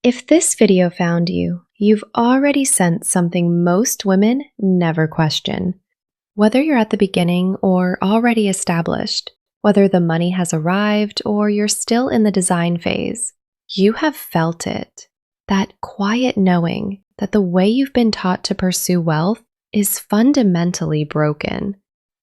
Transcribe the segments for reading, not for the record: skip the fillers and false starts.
If this video found you, you've already sensed something most women never question. Whether you're at the beginning or already established, whether the money has arrived or you're still in the design phase, you have felt it. That quiet knowing that the way you've been taught to pursue wealth is fundamentally broken.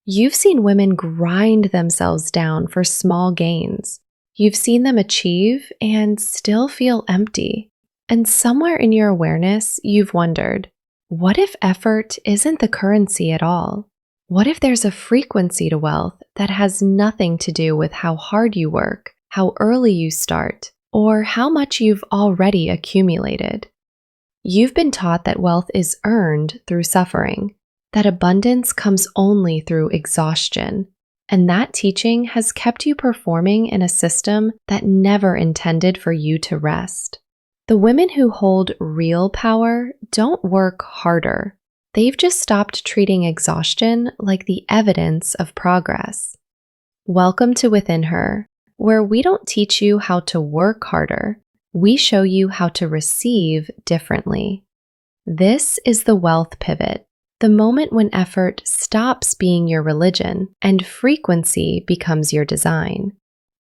You've seen women grind themselves down for small gains. You've seen them achieve and still feel empty. And somewhere in your awareness, you've wondered, what if effort isn't the currency at all? What if there's a frequency to wealth that has nothing to do with how hard you work, how early you start, or how much you've already accumulated? You've been taught that wealth is earned through suffering, that abundance comes only through exhaustion, and that teaching has kept you performing in a system that never intended for you to rest. The women who hold real power don't work harder. They've just stopped treating exhaustion like the evidence of progress. Welcome to WithinHer, where we don't teach you how to work harder. We show you how to receive differently. This is the wealth pivot, the moment when effort stops being your religion and frequency becomes your design.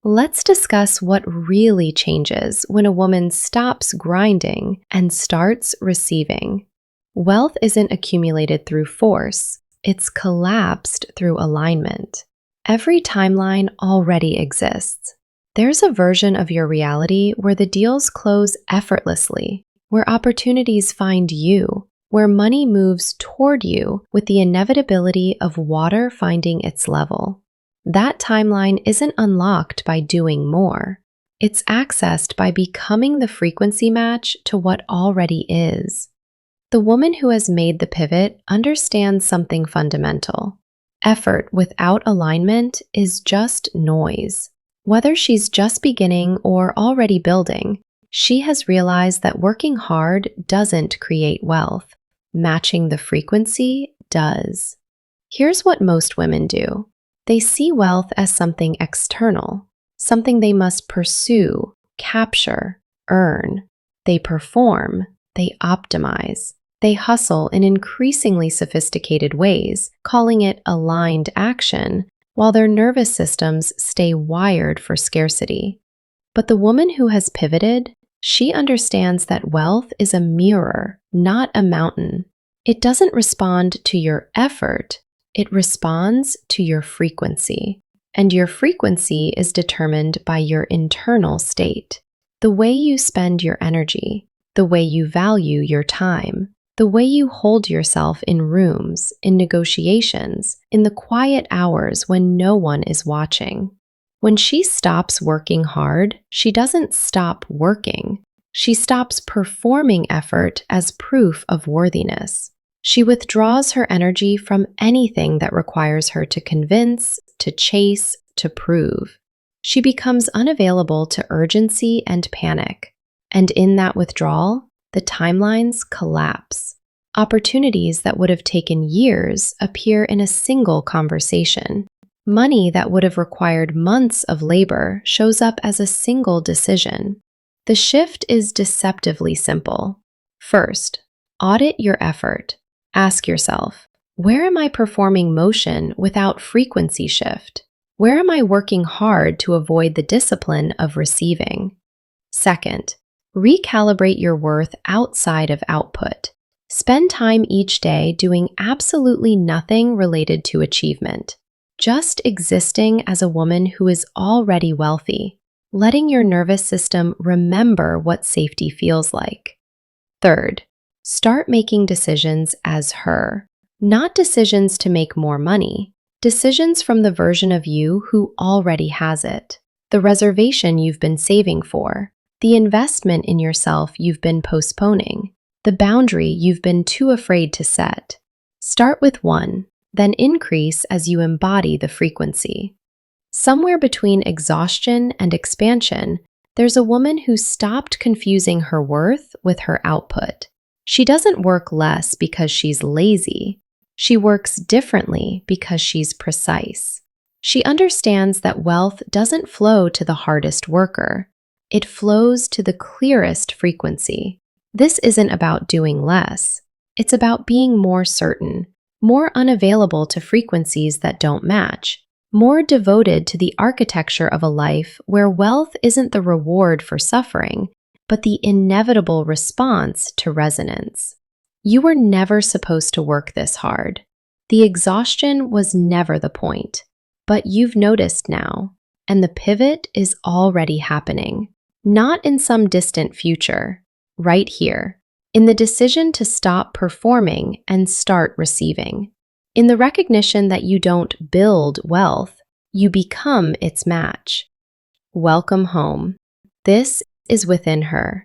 Let's discuss what really changes when a woman stops grinding and starts receiving. Wealth isn't accumulated through force, it's collapsed through alignment. Every timeline already exists. There's a version of your reality where the deals close effortlessly, where opportunities find you, where money moves toward you with the inevitability of water finding its level. That timeline isn't unlocked by doing more. It's accessed by becoming the frequency match to what already is. The woman who has made the pivot understands something fundamental. Effort without alignment is just noise. Whether she's just beginning or already building, she has realized that working hard doesn't create wealth. Matching the frequency does. Here's what most women do. They see wealth as something external, something they must pursue, capture, earn. They perform, they optimize, they hustle in increasingly sophisticated ways, calling it aligned action, while their nervous systems stay wired for scarcity. But the woman who has pivoted, she understands that wealth is a mirror, not a mountain. It doesn't respond to your effort. It responds to your frequency, and your frequency is determined by your internal state, the way you spend your energy, the way you value your time, the way you hold yourself in rooms, in negotiations, in the quiet hours when no one is watching. When she stops working hard, she doesn't stop working. She stops performing effort as proof of worthiness. She withdraws her energy from anything that requires her to convince, to chase, to prove. She becomes unavailable to urgency and panic. And in that withdrawal, the timelines collapse. Opportunities that would have taken years appear in a single conversation. Money that would have required months of labor shows up as a single decision. The shift is deceptively simple. First, audit your effort. Ask yourself, where am I performing motion without frequency shift? Where am I working hard to avoid the discipline of receiving? Second, recalibrate your worth outside of output. Spend time each day doing absolutely nothing related to achievement. Just existing as a woman who is already wealthy, letting your nervous system remember what safety feels like. Third, start making decisions as her. Not decisions to make more money, decisions from the version of you who already has it. The reservation you've been saving for, the investment in yourself you've been postponing, the boundary you've been too afraid to set. Start with one, then increase as you embody the frequency. Somewhere between exhaustion and expansion, there's a woman who stopped confusing her worth with her output. She doesn't work less because she's lazy. She works differently because she's precise. She understands that wealth doesn't flow to the hardest worker. It flows to the clearest frequency. This isn't about doing less. It's about being more certain, more unavailable to frequencies that don't match, more devoted to the architecture of a life where wealth isn't the reward for suffering, but the inevitable response to resonance. You were never supposed to work this hard. The exhaustion was never the point, but you've noticed now, and the pivot is already happening, not in some distant future, right here, in the decision to stop performing and start receiving, in the recognition that you don't build wealth, you become its match. Welcome home. This is Within Her,